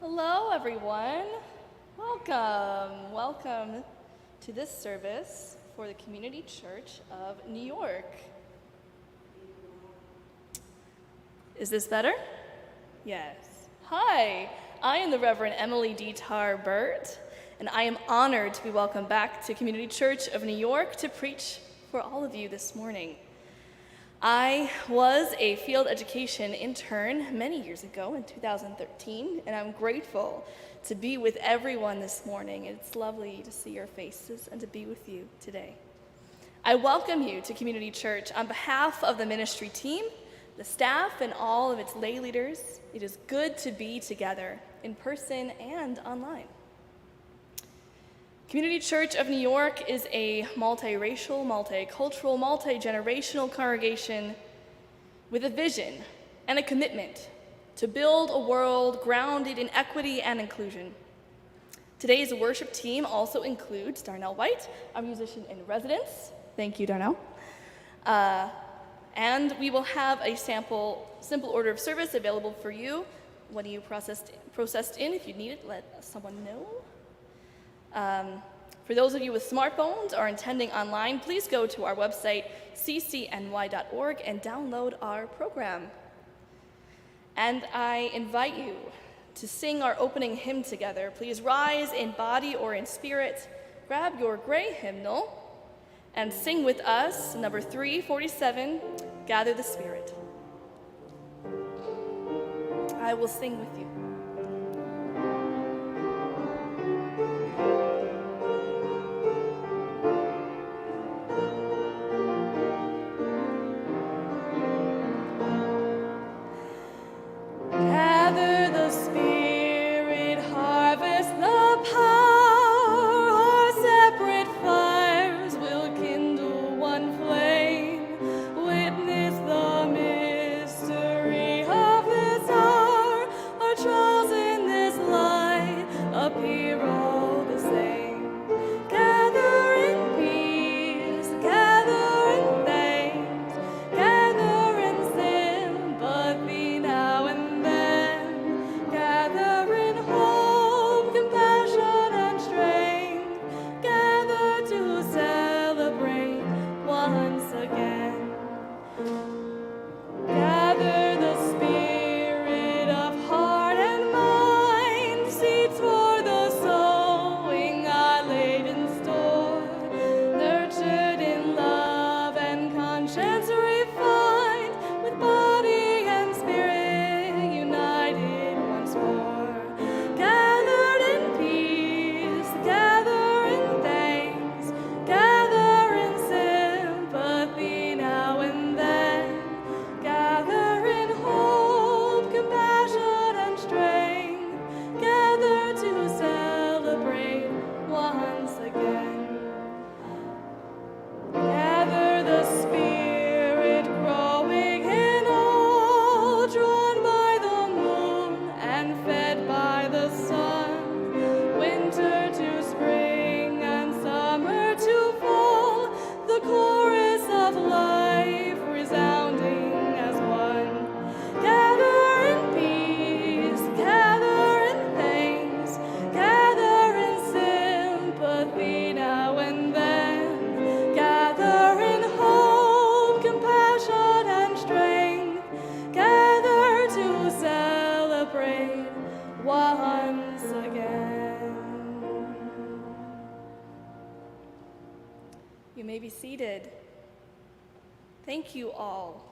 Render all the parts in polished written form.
Hello, everyone. Welcome to this service for the Community Church of New York. Is this better? Yes. Hi, I am the Reverend Emily D. Tar-Burt, and I am honored to be welcomed back to Community Church of New York to preach for all of you this morning. I was a field education intern many years ago in 2013, and I'm grateful to be with everyone this morning. It's lovely to see your faces and to be with you today. I welcome you to Community Church on behalf of the ministry team, the staff, and all of its lay leaders. It is good to be together in person and online. Community Church of New York is a multiracial, multicultural, multi-generational congregation with a vision and a commitment to build a world grounded in equity and inclusion. Today's worship team also includes Darnell White, our musician in residence. Thank you, Darnell. And we will have a simple order of service available for you when you processed in. If you need it, let someone know. For those of you with smartphones or attending online, please go to our website, ccny.org, and download our program. And I invite you to sing our opening hymn together. Please rise in body or in spirit, grab your gray hymnal, and sing with us, number 347, Gather the Spirit. I will sing with you. You may be seated. Thank you all.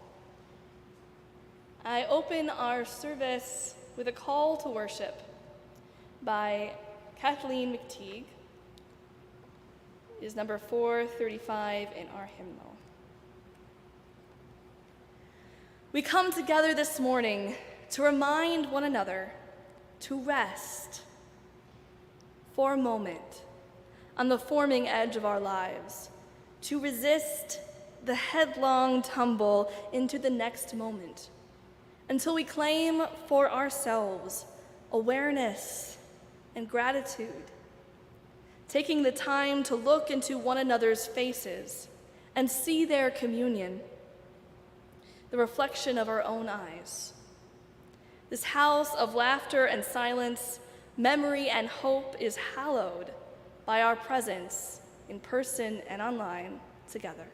I open our service with a call to worship by Kathleen McTeague. It is number 435 in our hymnal. We come together this morning to remind one another to rest for a moment on the forming edge of our lives, to resist the headlong tumble into the next moment, until we claim for ourselves awareness and gratitude, taking the time to look into one another's faces and see their communion, the reflection of our own eyes, This house of laughter and silence, memory and hope is hallowed by our presence in person and online together.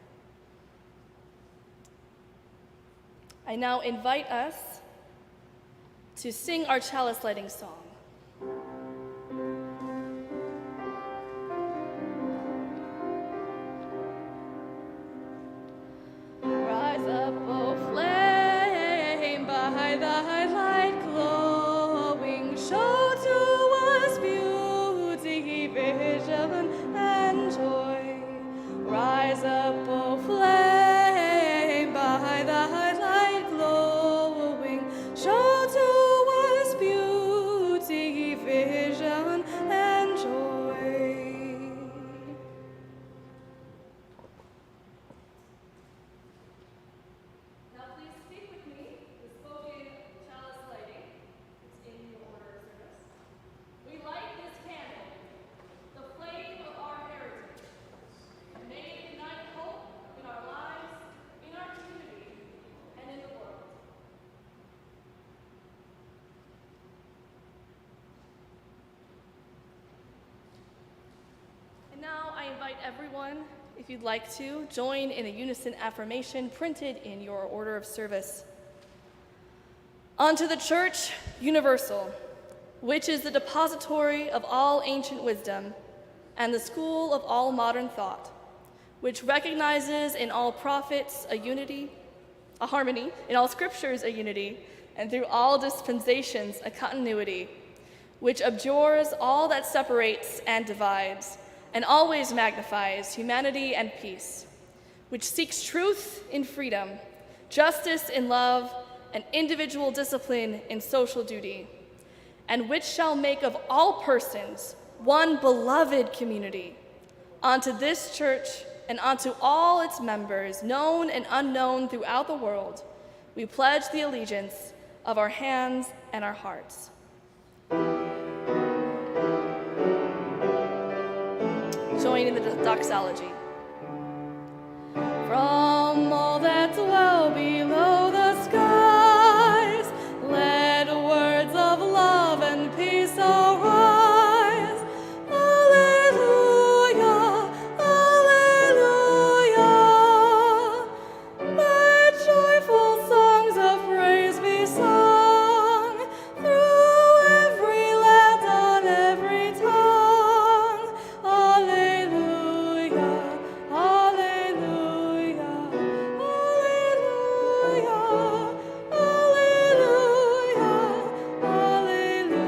I now invite us to sing our chalice lighting song. Rise up, O flame, by thy light glowing, show to us beauty, vision, and joy. Rise up, O flame, by thy light glowing, show to us beauty, vision, and joy. Now please speak with me, the spoken chalice lighting. It's in your order of service. We light this candle, the flame of our heritage, and may it ignite hope in our lives, in our community, and in the world. And now I invite everyone, if you'd like to, join in a unison affirmation printed in your order of service. Unto the Church Universal, which is the depository of all ancient wisdom and the school of all modern thought, which recognizes in all prophets a harmony, in all scriptures a unity, and through all dispensations a continuity, which abjures all that separates and divides, and always magnifies humanity and peace, which seeks truth in freedom, justice in love, and individual discipline in social duty, and which shall make of all persons one beloved community. Unto this church and unto all its members, known and unknown throughout the world, we pledge the allegiance of our hands and our hearts. Join in the doxology. From all that dwell below the skies, let words of love and peace arise. Alleluia, alleluia. Let joyful songs of praise be sung through every land on every tongue. Alleluia, alleluia, alleluia, alleluia, alleluia.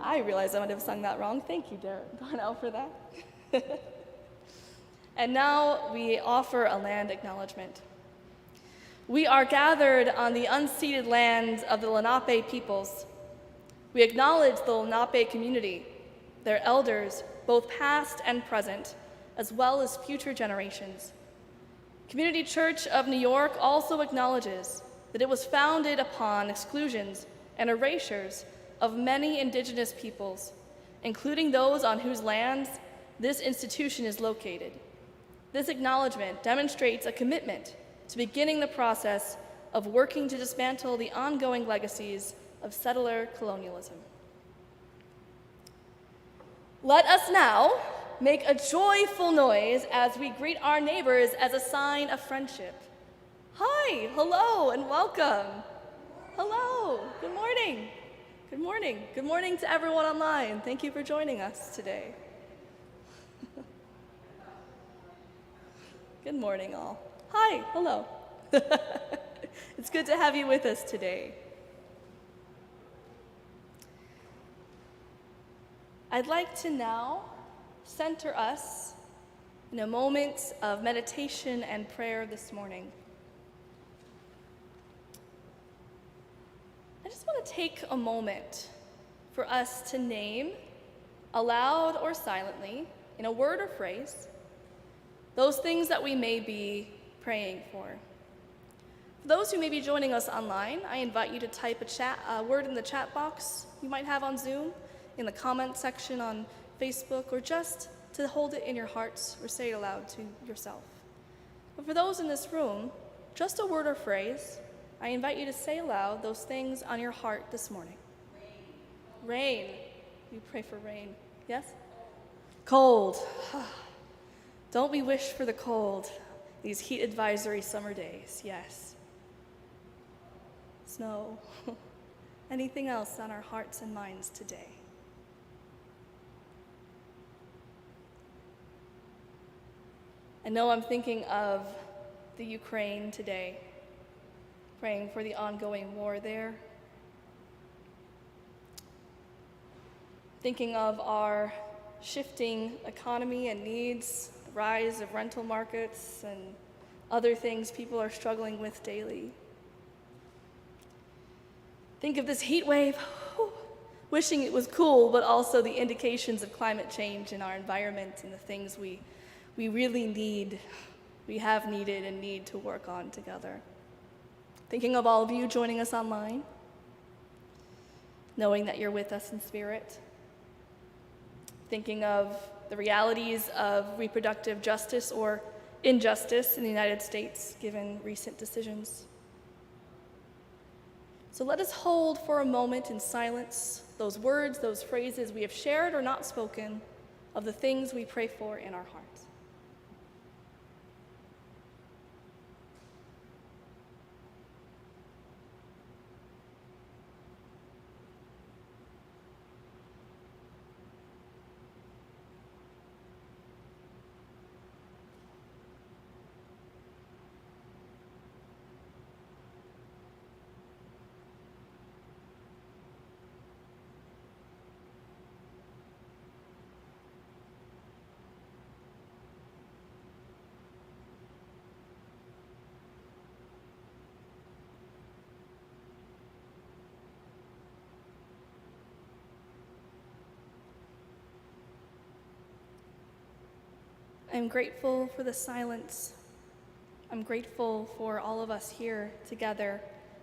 I realized I might have sung that wrong. Thank you, Darnell, for that. And now we offer a land acknowledgement. We are gathered on the unceded lands of the Lenape peoples. We acknowledge the Lenape community, their elders, both past and present, as well as future generations. Community Church of New York also acknowledges that it was founded upon exclusions and erasures of many indigenous peoples, including those on whose lands this institution is located. This acknowledgement demonstrates a commitment to beginning the process of working to dismantle the ongoing legacies of settler colonialism. Let us now make a joyful noise as we greet our neighbors as a sign of friendship. Hi, hello, and welcome. Hello, good morning. Good morning. Good morning to everyone online. Thank you for joining us today. Good morning, all. Hi, hello. It's good to have you with us today. I'd like to now center us in a moment of meditation and prayer this morning. I just want to take a moment for us to name, aloud or silently, in a word or phrase, those things that we may be praying for. For those who may be joining us online, I invite you to type a word in the chat box you might have on Zoom, in the comment section on Facebook, or just to hold it in your hearts or say it aloud to yourself. But for those in this room, just a word or phrase, I invite you to say aloud those things on your heart this morning. Rain. You pray for rain. Yes? Cold. Don't we wish for the cold, these heat advisory summer days? Yes. Snow. Anything else on our hearts and minds today? I know I'm thinking of the Ukraine today, praying for the ongoing war there. Thinking of our shifting economy and needs, the rise of rental markets and other things people are struggling with daily. Think of this heat wave, wishing it was cool, but also the indications of climate change in our environment and the things we really need, we have needed and need to work on together. Thinking of all of you joining us online, knowing that you're with us in spirit. Thinking of the realities of reproductive justice or injustice in the United States, given recent decisions. So let us hold for a moment in silence those words, those phrases we have shared or not spoken of the things we pray for in our hearts. I'm grateful for the silence. I'm grateful for all of us here together,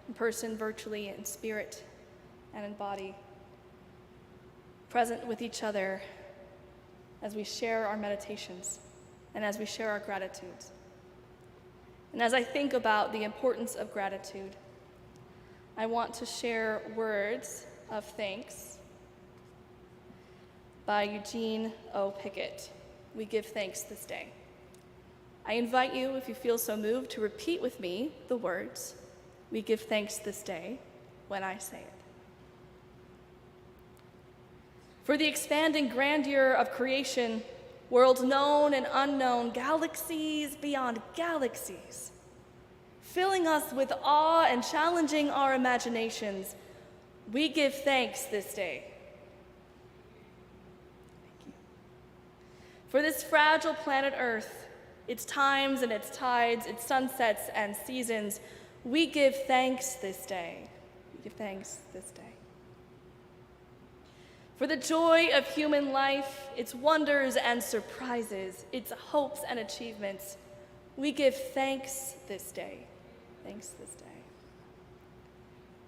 in person, virtually, in spirit, and in body, present with each other as we share our meditations and as we share our gratitudes. And as I think about the importance of gratitude, I want to share words of thanks by Eugene O. Pickett. We give thanks this day. I invite you, if you feel so moved, to repeat with me the words, "We give thanks this day," when I say it. For the expanding grandeur of creation, worlds known and unknown, galaxies beyond galaxies, filling us with awe and challenging our imaginations, we give thanks this day. For this fragile planet Earth, its times and its tides, its sunsets and seasons, we give thanks this day. We give thanks this day. For the joy of human life, its wonders and surprises, its hopes and achievements, we give thanks this day. Thanks this day.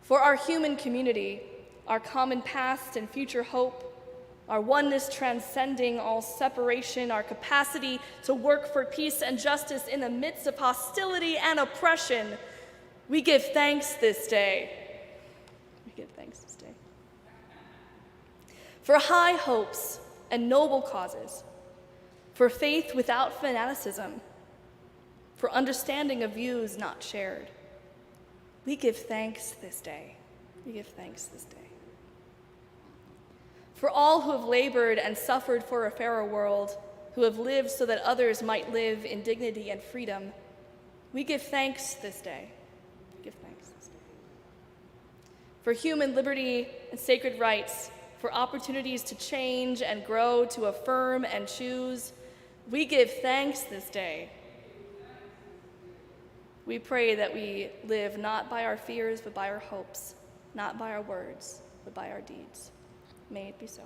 For our human community, our common past and future hope, our oneness transcending all separation, our capacity to work for peace and justice in the midst of hostility and oppression, we give thanks this day. We give thanks this day. For high hopes and noble causes, for faith without fanaticism, for understanding of views not shared, we give thanks this day. We give thanks this day. For all who have labored and suffered for a fairer world, who have lived so that others might live in dignity and freedom, we give thanks this day. We give thanks this day. For human liberty and sacred rights, for opportunities to change and grow, to affirm and choose, we give thanks this day. We pray that we live not by our fears, but by our hopes, not by our words, but by our deeds. May it be so.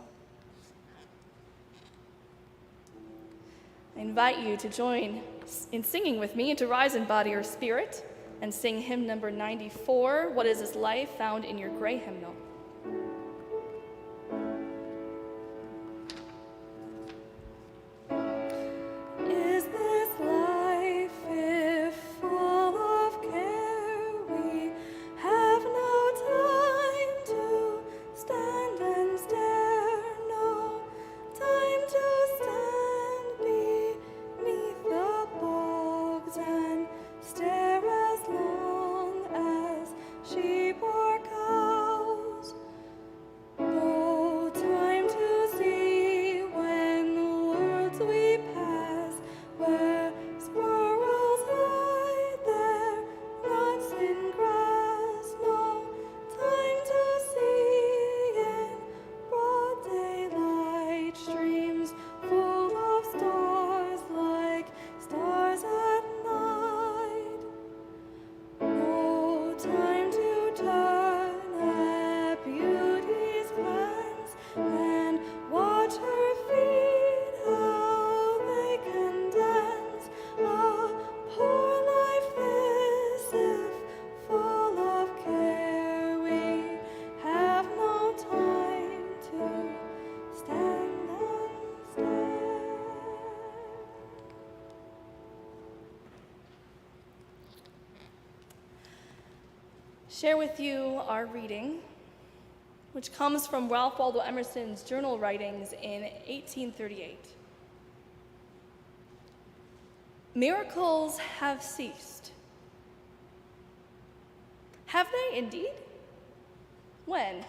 I invite you to join in singing with me and to rise in body or spirit and sing hymn number 94, "What is This Life?" found in your gray hymnal. fields we pass, where squirrels hide their nuts in grass. No time to see in broad daylight, streams full of stars like stars at night. No time to turn at beauty's glance and watch her feet, how they can dance. A poor life this, if full of care, we have no time to stand and stare. Share with you our reading, which comes from Ralph Waldo Emerson's journal writings in 1838. Miracles have ceased. Have they indeed? When?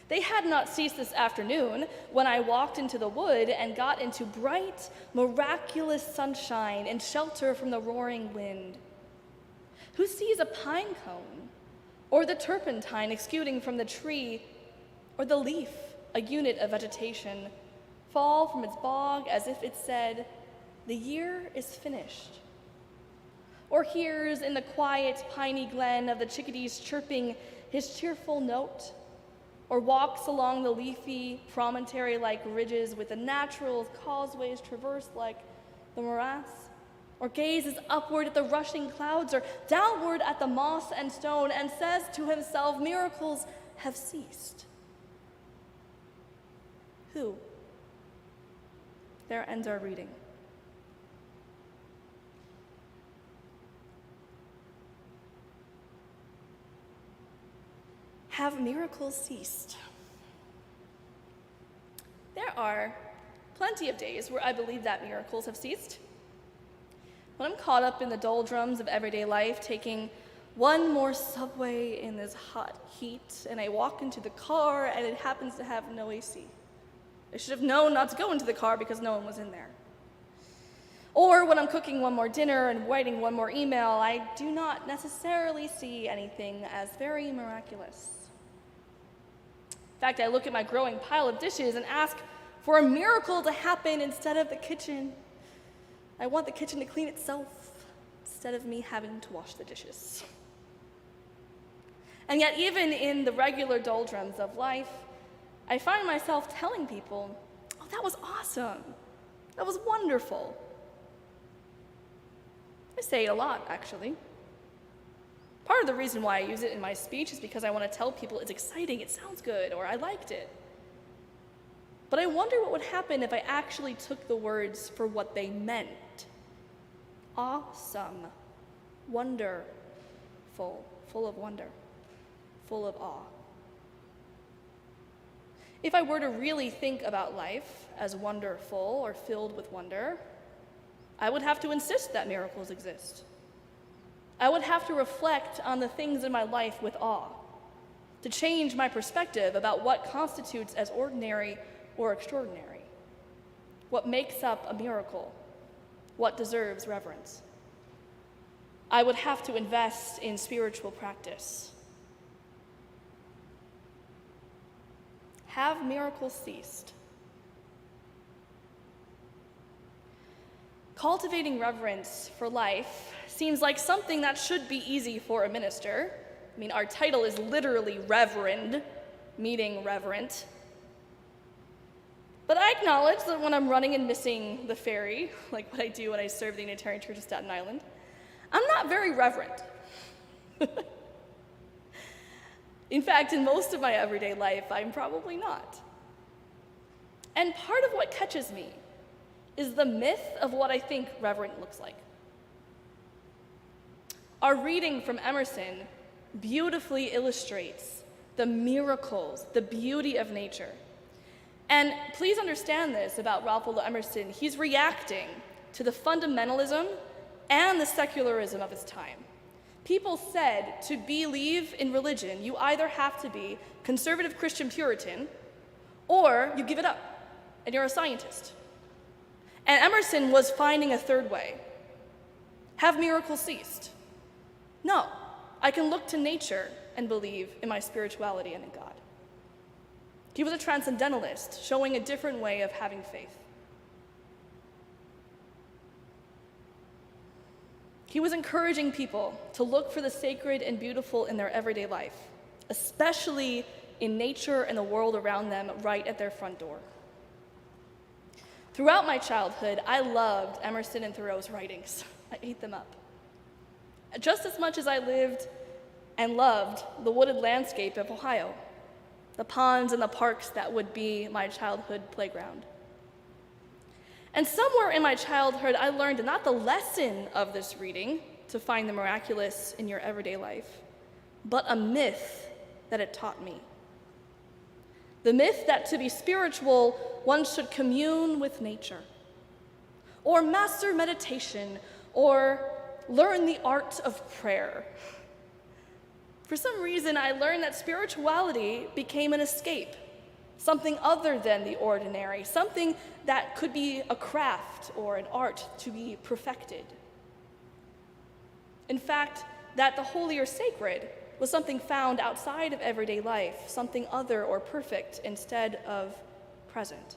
They had not ceased this afternoon when I walked into the wood and got into bright, miraculous sunshine and shelter from the roaring wind. Who sees a pine cone, or the turpentine exuding from the tree, or the leaf, a unit of vegetation, fall from its bog as if it said, "The year is finished"? Or hears in the quiet, piney glen of the chickadees chirping his cheerful note, or walks along the leafy, promontory-like ridges with the natural causeways traversed like the morass, or gazes upward at the rushing clouds or downward at the moss and stone and says to himself, "Miracles have ceased." Who? There ends our reading. Have miracles ceased? There are plenty of days where I believe that miracles have ceased. When I'm caught up in the doldrums of everyday life, taking one more subway in this hot heat, and I walk into the car and it happens to have no AC. I should have known not to go into the car because no one was in there. Or when I'm cooking one more dinner and writing one more email, I do not necessarily see anything as very miraculous. In fact, I look at my growing pile of dishes and ask for a miracle to happen instead of the kitchen. I want the kitchen to clean itself instead of me having to wash the dishes. And yet, even in the regular doldrums of life, I find myself telling people, "Oh, that was awesome. That was wonderful." I say it a lot, actually. Part of the reason why I use it in my speech is because I want to tell people it's exciting, it sounds good, or I liked it. But I wonder what would happen if I actually took the words for what they meant. Awesome, wonderful, full of wonder, full of awe. If I were to really think about life as wonderful or filled with wonder, I would have to insist that miracles exist. I would have to reflect on the things in my life with awe, to change my perspective about what constitutes as ordinary or extraordinary, what makes up a miracle, what deserves reverence. I would have to invest in spiritual practice. Have miracles ceased? Cultivating reverence for life seems like something that should be easy for a minister. I mean, our title is literally reverend, meaning reverent. But I acknowledge that when I'm running and missing the ferry, like what I do when I serve the Unitarian Church of Staten Island, I'm not very reverent. In fact, in most of my everyday life, I'm probably not. And part of what catches me is the myth of what I think reverent looks like. Our reading from Emerson beautifully illustrates the miracles, the beauty of nature. And please understand this about Ralph Waldo Emerson. He's reacting to the fundamentalism and the secularism of his time. People said to believe in religion, you either have to be conservative Christian Puritan or you give it up and you're a scientist. And Emerson was finding a third way. Have miracles ceased? No, I can look to nature and believe in my spirituality and in God. He was a transcendentalist, showing a different way of having faith. He was encouraging people to look for the sacred and beautiful in their everyday life, especially in nature and the world around them right at their front door. Throughout my childhood, I loved Emerson and Thoreau's writings. I ate them up. Just as much as I lived and loved the wooded landscape of Ohio, the ponds and the parks that would be my childhood playground. And somewhere in my childhood, I learned not the lesson of this reading, to find the miraculous in your everyday life, but a myth that it taught me. The myth that to be spiritual, one should commune with nature, or master meditation, or learn the art of prayer. For some reason, I learned that spirituality became an escape, something other than the ordinary, something that could be a craft or an art to be perfected. In fact, that the holy or sacred was something found outside of everyday life, something other or perfect instead of present.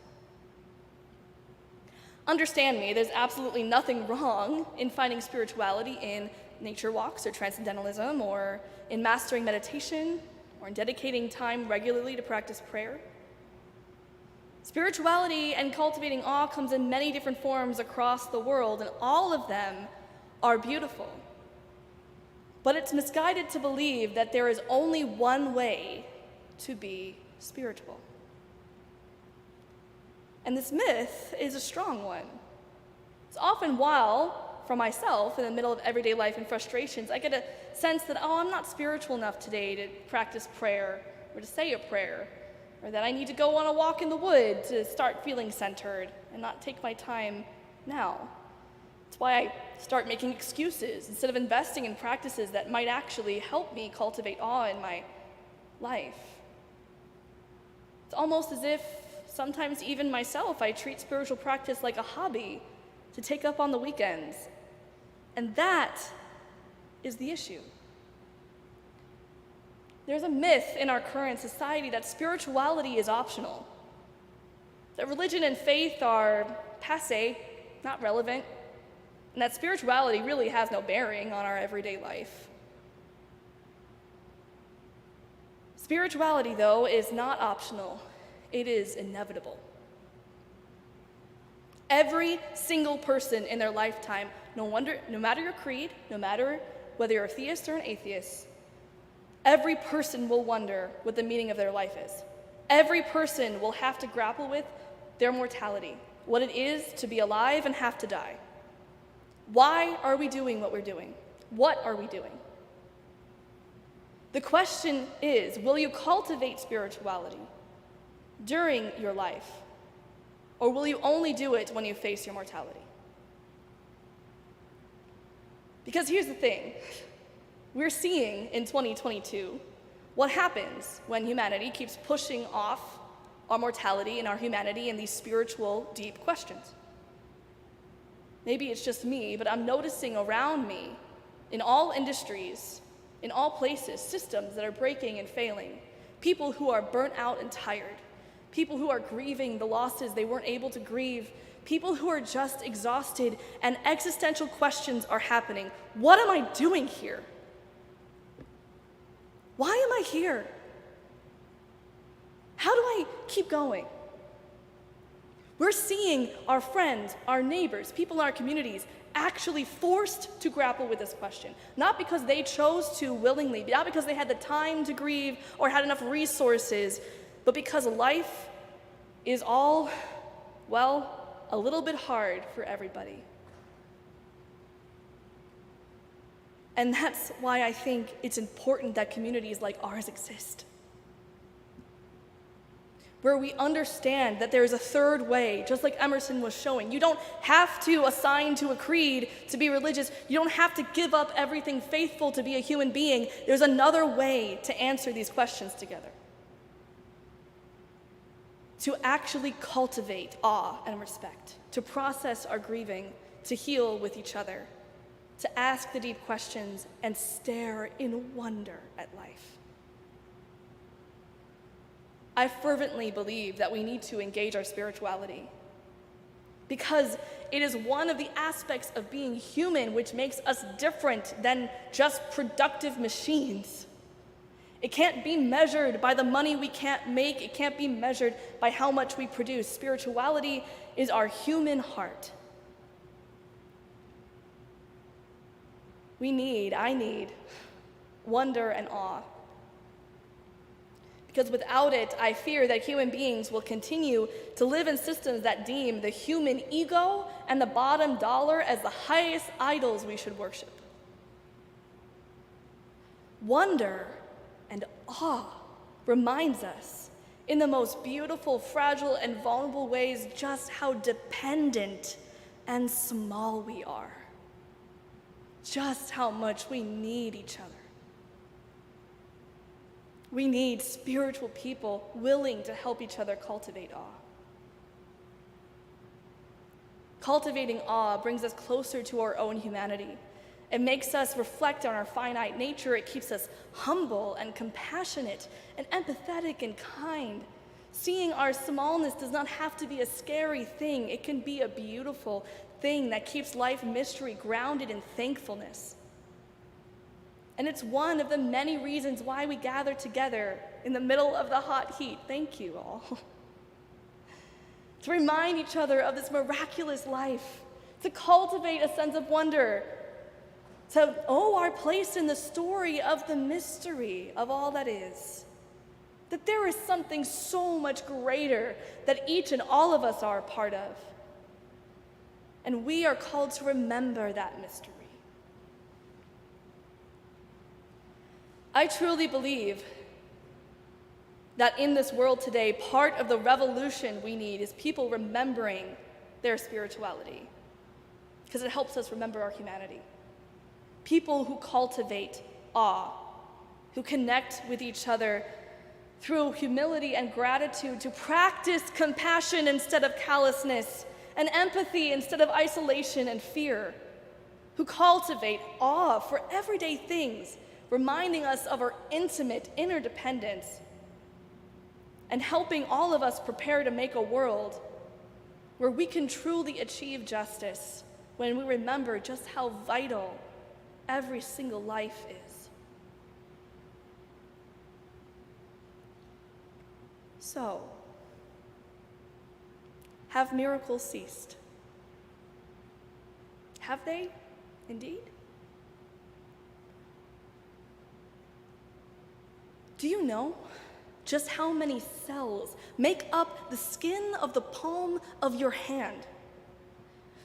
Understand me, there's absolutely nothing wrong in finding spirituality in nature walks or transcendentalism, or in mastering meditation, or in dedicating time regularly to practice prayer. Spirituality and cultivating awe comes in many different forms across the world, and all of them are beautiful. But it's misguided to believe that there is only one way to be spiritual. And this myth is a strong one. It's often while, for myself, in the middle of everyday life and frustrations, I get a sense that, I'm not spiritual enough today to practice prayer or to say a prayer, or that I need to go on a walk in the wood to start feeling centered and not take my time now. That's why I start making excuses instead of investing in practices that might actually help me cultivate awe in my life. It's almost as if sometimes even myself, I treat spiritual practice like a hobby to take up on the weekends. And that is the issue. There's a myth in our current society that spirituality is optional, that religion and faith are passé, not relevant, and that spirituality really has no bearing on our everyday life. Spirituality, though, is not optional. It is inevitable. Every single person in their lifetime, no matter your creed, no matter whether you're a theist or an atheist, every person will wonder what the meaning of their life is. Every person will have to grapple with their mortality, what it is to be alive and have to die. Why are we doing what we're doing? What are we doing? The question is, will you cultivate spirituality during your life, or will you only do it when you face your mortality? Because here's the thing. We're seeing in 2022 what happens when humanity keeps pushing off our mortality and our humanity and these spiritual, deep questions. Maybe it's just me, but I'm noticing around me, in all industries, in all places, systems that are breaking and failing, people who are burnt out and tired, people who are grieving the losses they weren't able to grieve, people who are just exhausted, and existential questions are happening. What am I doing here? Why am I here? How do I keep going? We're seeing our friends, our neighbors, people in our communities actually forced to grapple with this question. Not because they chose to willingly, not because they had the time to grieve or had enough resources, but because life is all, well, a little bit hard for everybody. And that's why I think it's important that communities like ours exist, where we understand that there is a third way, just like Emerson was showing. You don't have to assign to a creed to be religious. You don't have to give up everything faithful to be a human being. There's another way to answer these questions together. to actually cultivate awe and respect, to process our grieving, to heal with each other, to ask the deep questions and stare in wonder at life. I fervently believe that we need to engage our spirituality because it is one of the aspects of being human which makes us different than just productive machines. It can't be measured by the money we can't make. It can't be measured by how much we produce. Spirituality is our human heart. I need wonder and awe. Because without it, I fear that human beings will continue to live in systems that deem the human ego and the bottom dollar as the highest idols we should worship. Wonder and awe reminds us in the most beautiful, fragile, and vulnerable ways just how dependent and small we are. Just how much we need each other. We need spiritual people willing to help each other cultivate awe. Cultivating awe brings us closer to our own humanity. It makes us reflect on our finite nature. It keeps us humble and compassionate and empathetic and kind. Seeing our smallness does not have to be a scary thing. It can be a beautiful thing that keeps life mystery grounded in thankfulness. And it's one of the many reasons why we gather together in the middle of the hot heat. Thank you all. To remind each other of this miraculous life, to cultivate a sense of wonder, to owe our place in the story of the mystery of all that is. That there is something so much greater that each and all of us are a part of. And we are called to remember that mystery. I truly believe that in this world today, part of the revolution we need is people remembering their spirituality, because it helps us remember our humanity. People who cultivate awe, who connect with each other through humility and gratitude, to practice compassion instead of callousness, and empathy instead of isolation and fear, who cultivate awe for everyday things, reminding us of our intimate interdependence, and helping all of us prepare to make a world where we can truly achieve justice when we remember just how vital every single life is. So, have miracles ceased? Have they, indeed? Do you know just how many cells make up the skin of the palm of your hand?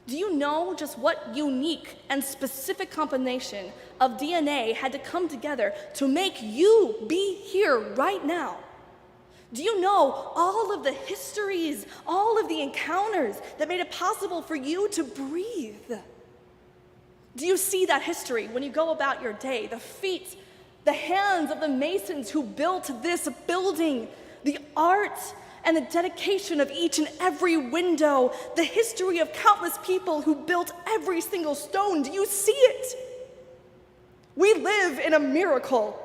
Do you know just what unique and specific combination of DNA had to come together to make you be here right now? Do you know all of the histories, all of the encounters that made it possible for you to breathe? Do you see that history when you go about your day? The feet, the hands of the masons who built this building, the art and the dedication of each and every window, the history of countless people who built every single stone. Do you see it? We live in a miracle.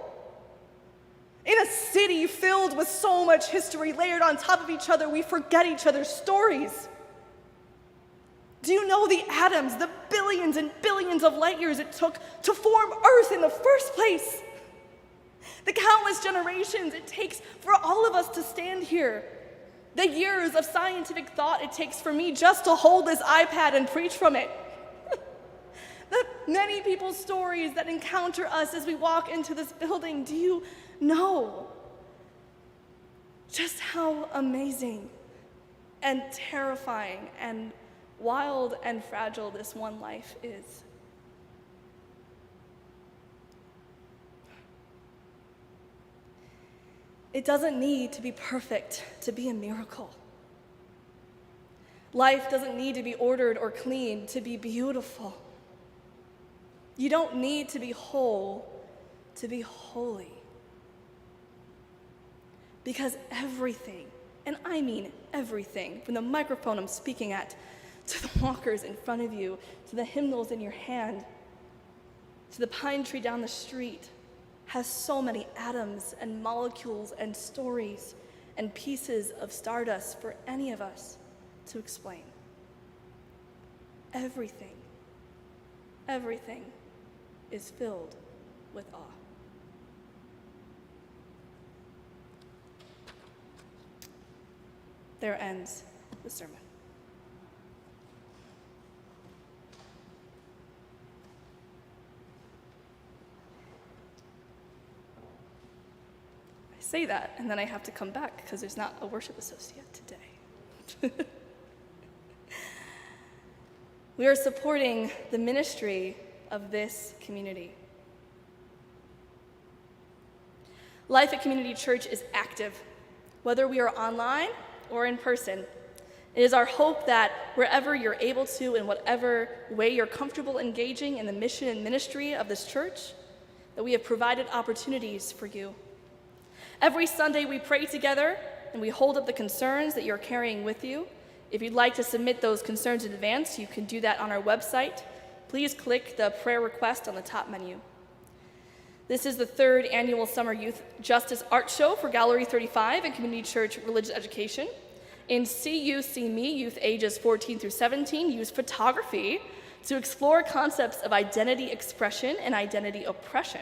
In a city filled with so much history layered on top of each other, we forget each other's stories. Do you know the atoms, the billions and billions of light years it took to form Earth in the first place? The countless generations it takes for all of us to stand here. The years of scientific thought it takes for me just to hold this iPad and preach from it. The many people's stories that encounter us as we walk into this building. Do you know just how amazing and terrifying and wild and fragile this one life is? It doesn't need to be perfect to be a miracle. Life doesn't need to be ordered or clean to be beautiful. You don't need to be whole to be holy. Because everything And I mean everything, from the microphone I'm speaking at, to the walkers in front of you, to the hymnals in your hand, to the pine tree down the street, has so many atoms and molecules and stories and pieces of stardust for any of us to explain. Everything is filled with awe. There ends the sermon. I say that, and then I have to come back because there's not a worship associate today. We are supporting the ministry of this community. Life at Community Church is active, whether we are online or in person. It is our hope that wherever you're able to, in whatever way you're comfortable engaging in the mission and ministry of this church, that we have provided opportunities for you. Every Sunday we pray together and we hold up the concerns that you're carrying with you. If you'd like to submit those concerns in advance, you can do that on our website. Please click the prayer request on the top menu. This is the third annual Summer Youth Justice Art Show for Gallery 35 and Community Church Religious Education. In See You, See Me, youth ages 14 through 17 use photography to explore concepts of identity expression and identity oppression.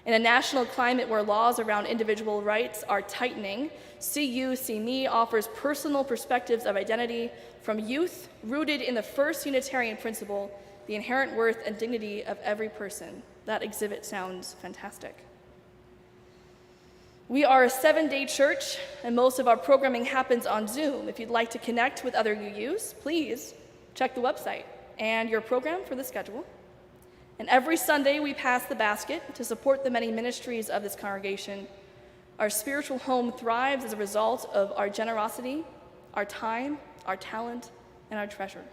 In a national climate where laws around individual rights are tightening, See You, See Me offers personal perspectives of identity from youth rooted in the first Unitarian principle, the inherent worth and dignity of every person. That exhibit sounds fantastic. We are a 7-day church, and most of our programming happens on Zoom. If you'd like to connect with other UUs, please check the website and your program for the schedule. And every Sunday, we pass the basket to support the many ministries of this congregation. Our spiritual home thrives as a result of our generosity, our time, our talent, and our treasure.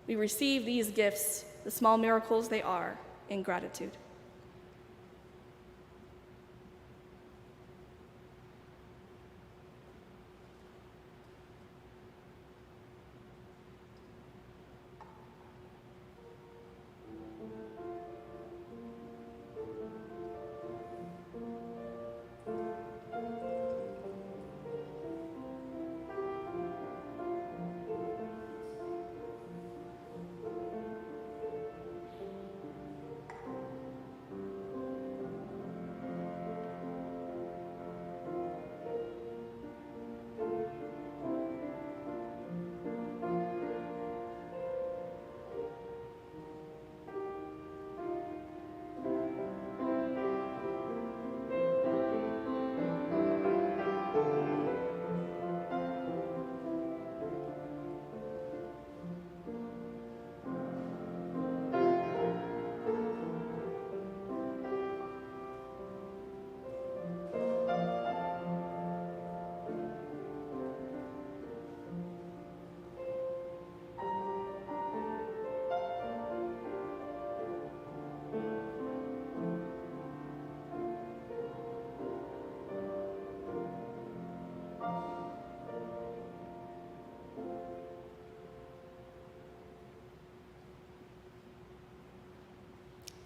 We receive these gifts, the small miracles they are, in gratitude.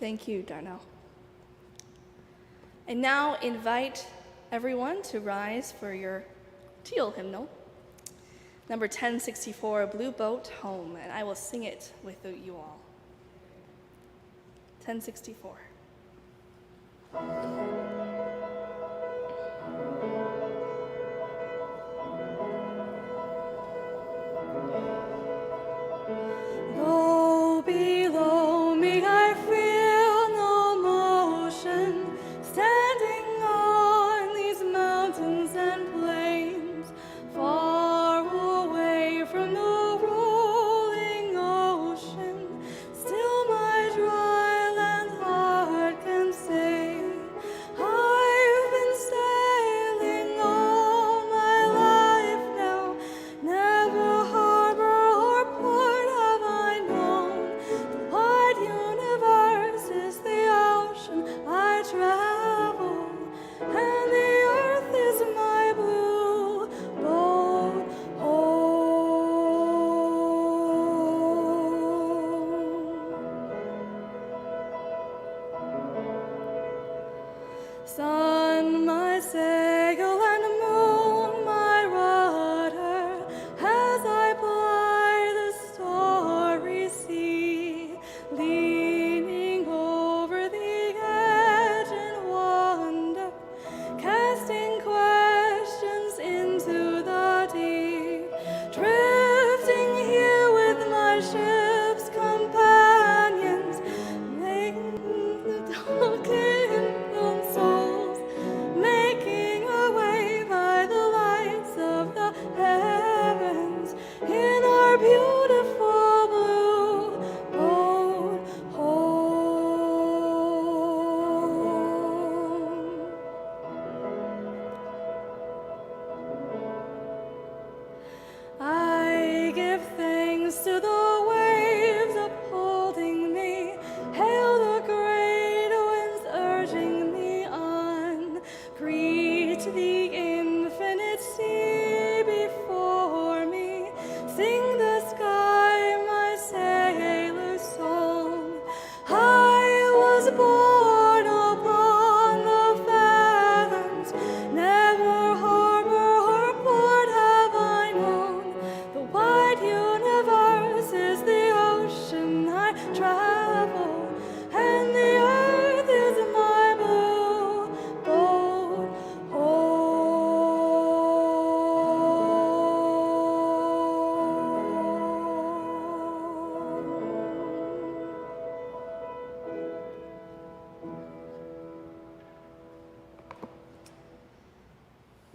Thank you, Darnell. I now invite everyone to rise for your teal hymnal, number 1064, Blue Boat Home, and I will sing it with you all. 1064. Go below me, I feel no motion, standing on these mountains and plains, far away from the rolling ocean. Still my dry land heart can say, I've been sailing all my life now. Never harbor or port have I known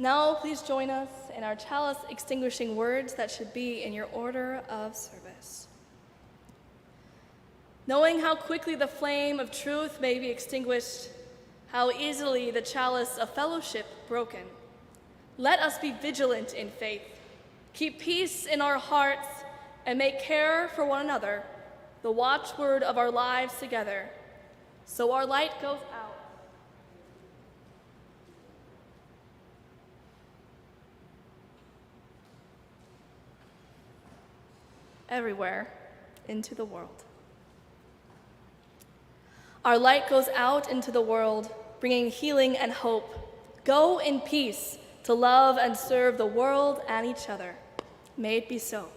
Now, please join us in our chalice extinguishing words that should be in your order of service. Knowing how quickly the flame of truth may be extinguished, how easily the chalice of fellowship broken, let us be vigilant in faith, keep peace in our hearts, and make care for one another the watchword of our lives together, so our light goes out. Everywhere into the world. Our light goes out into the world, bringing healing and hope. Go in peace to love and serve the world and each other. May it be so.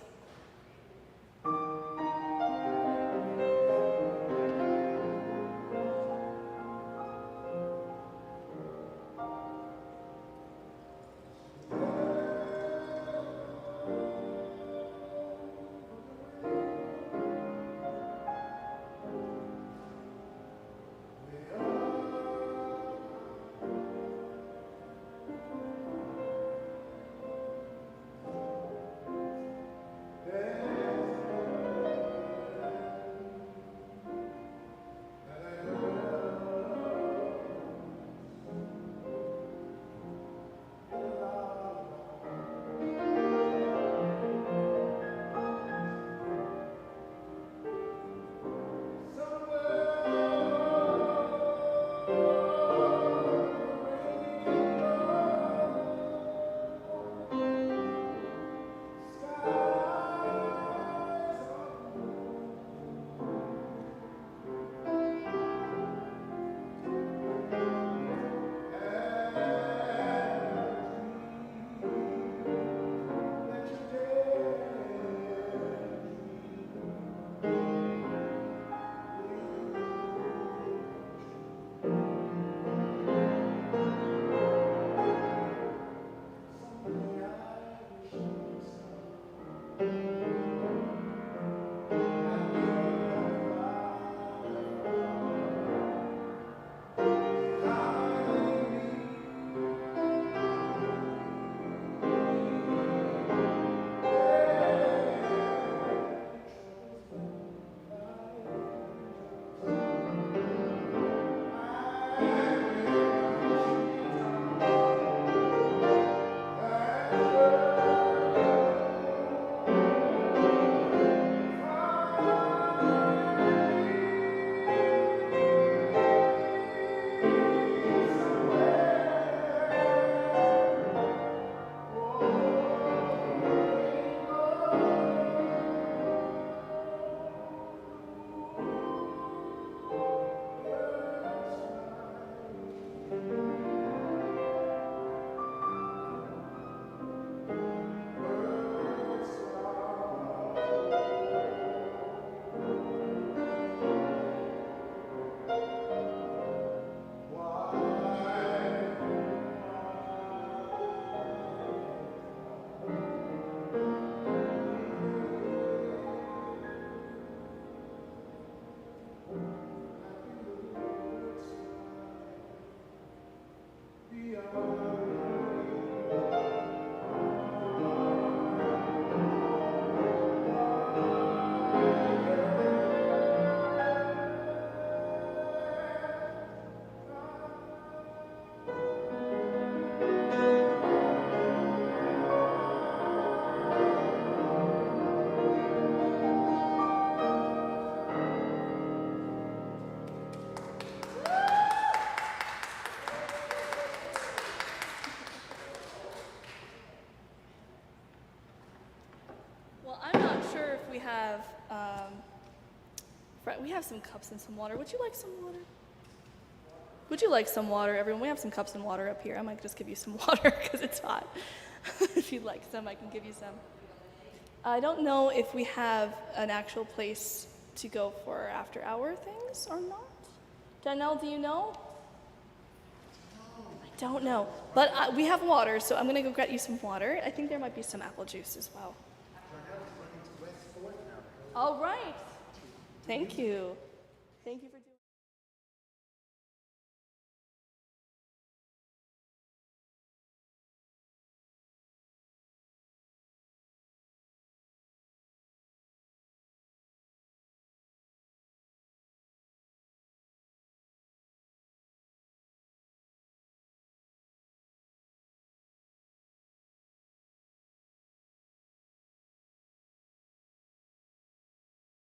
We have some cups and some water. Would you like some water? Would you like some water, everyone? We have some cups and water up here. I might just give you some water because it's hot. If you'd like some, I can give you some. I don't know if we have an actual place to go for after-hour things or not. Danielle, do you know? I don't know. But we have water, so I'm going to go get you some water. I think there might be some apple juice as well. All right. Thank you. Thank you for doing